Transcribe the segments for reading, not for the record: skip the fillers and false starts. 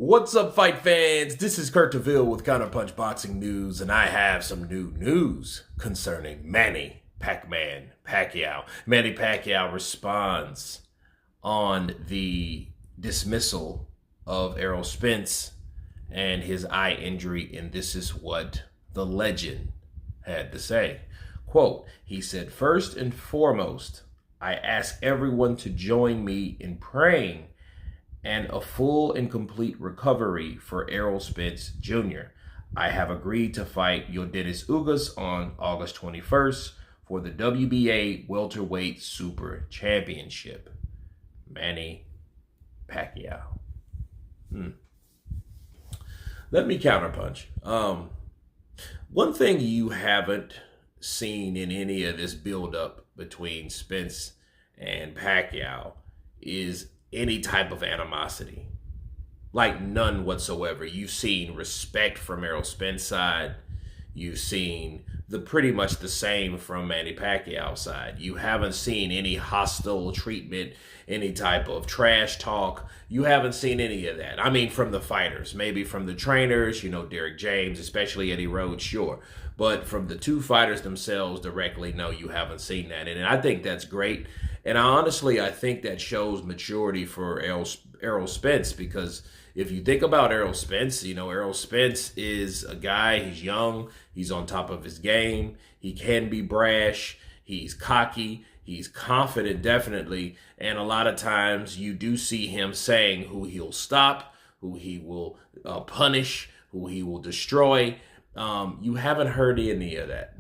What's up, fight fans? This is Kurt DeVille with Counterpunch Boxing News, and I have some new news concerning Manny Pac-Man Pacquiao. Manny Pacquiao responds on the dismissal of Errol Spence and his eye injury, and this is what the legend had to say. Quote, he said, "First and foremost, I ask everyone to join me in praying and a full and complete recovery for Errol Spence Jr. I have agreed to fight Yordenis Ugas on August 21st for the WBA Welterweight Super Championship." Manny Pacquiao. Let me counterpunch. One thing you haven't seen in any of this buildup between Spence and Pacquiao is any type of animosity. Like none whatsoever. You've seen respect from Errol Spence's side. You've seen pretty much the same from Manny Pacquiao's side. You haven't seen any hostile treatment, any type of trash talk. You haven't seen any of that. I mean, from the fighters, maybe from the trainers, Derek James, especially Eddie Rhodes, sure. But from the two fighters themselves directly, no, you haven't seen that. And I think that's great. And I think that shows maturity for Errol Spence, because if you think about Errol Spence, Errol Spence is a guy, he's young, he's on top of his game, he can be brash, he's cocky, he's confident, definitely, and a lot of times you do see him saying who he'll stop, who he will punish, who he will destroy. You haven't heard any of that,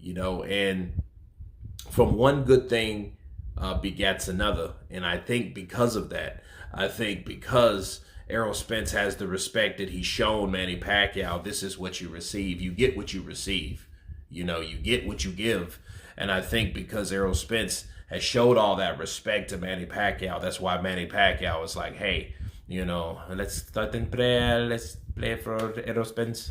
and from one good thing begets another. And I think because of that, because Errol Spence has the respect that he's shown Manny Pacquiao, this is what you receive. You get what you receive. You get what you give. And I think because Errol Spence has showed all that respect to Manny Pacquiao, that's why Manny Pacquiao is like, hey, let's start in prayer, let's play for Errol Spence,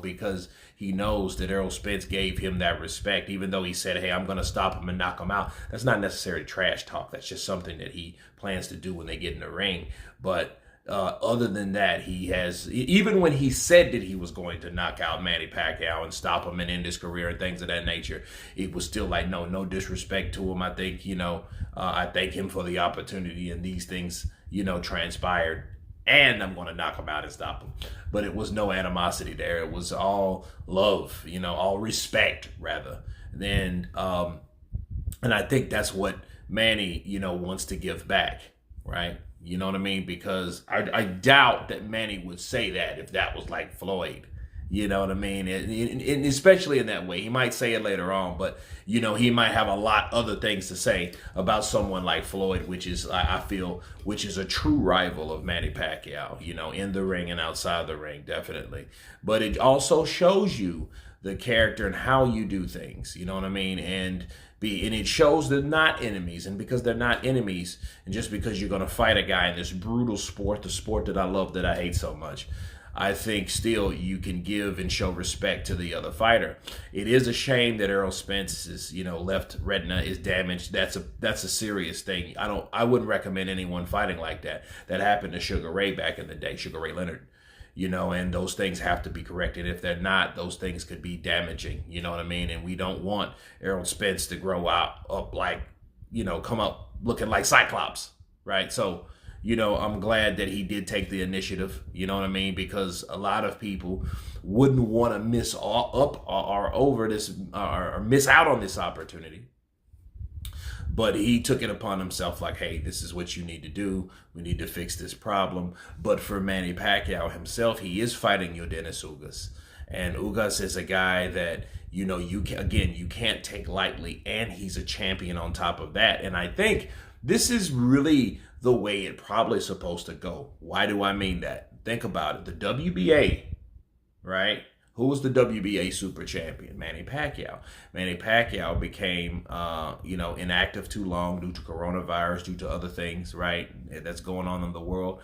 because he knows that Errol Spence gave him that respect, even though he said, hey, I'm going to stop him and knock him out. That's not necessarily trash talk. That's just something that he plans to do when they get in the ring. But other than that, he has, even when he said that he was going to knock out Manny Pacquiao and stop him and end his career and things of that nature, it was still like, no disrespect to him. I think, I thank him for the opportunity, and these things, transpired, and I'm going to knock him out and stop him. But it was no animosity there. It was all love, all respect, rather. And I think that's what Manny, wants to give back, right? You know what I mean? Because I doubt that Manny would say that if that was like Floyd. You know what I mean? And especially in that way. He might say it later on, but, he might have a lot other things to say about someone like Floyd, which is, I feel, which is a true rival of Manny Pacquiao, in the ring and outside the ring, definitely. But it also shows you the character and how you do things, you know what I mean? And it shows they're not enemies. And because they're not enemies, and just because you're going to fight a guy in this brutal sport, the sport that I love, that I hate so much, I think still you can give and show respect to the other fighter. It is a shame that Errol Spence's, left retina is damaged. That's a serious thing. I wouldn't recommend anyone fighting like that. That happened to Sugar Ray back in the day, Sugar Ray Leonard. And those things have to be corrected. If they're not, those things could be damaging. You know what I mean? And we don't want Errol Spence to grow up like, come up looking like Cyclops, right? So, I'm glad that he did take the initiative, you know what I mean? Because a lot of people wouldn't want to miss up or over this or miss out on this opportunity. But he took it upon himself like, hey, this is what you need to do. We need to fix this problem. But for Manny Pacquiao himself, he is fighting Yordenis Ugas. And Ugas is a guy that, you can't take lightly. And he's a champion on top of that. And I think this is really the way it probably is supposed to go. Why do I mean that? Think about it. The WBA, right? Who was the WBA super champion? Manny Pacquiao. Manny Pacquiao became, inactive too long due to coronavirus, due to other things, right? That's going on in the world.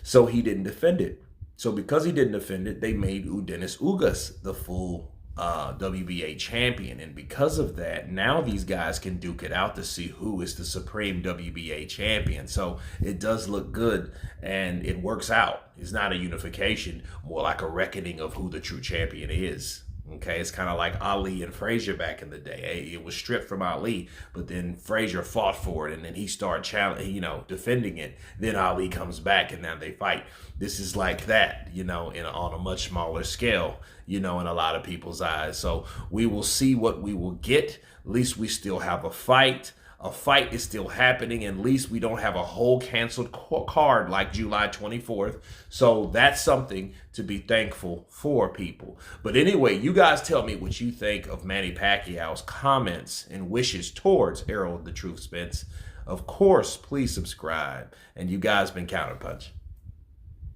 So he didn't defend it. So because he didn't defend it, they made Yordenis Ugas the full WBA champion. And because of that, now these guys can duke it out to see who is the supreme WBA champion. So it does look good and it works out. It's not a unification, more like a reckoning of who the true champion is. Okay, it's kind of like Ali and Frazier back in the day. It was stripped from Ali, but then Frazier fought for it, and then he started defending it. Then Ali comes back, and now they fight. This is like that, on a much smaller scale, in a lot of people's eyes. So we will see what we will get. At least we still have a fight. A fight is still happening. At least we don't have a whole canceled card like July 24th. So that's something to be thankful for, people. But anyway, you guys tell me what you think of Manny Pacquiao's comments and wishes towards Errol the Truth Spence. Of course, please subscribe. And you guys been Counterpunch.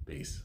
Peace.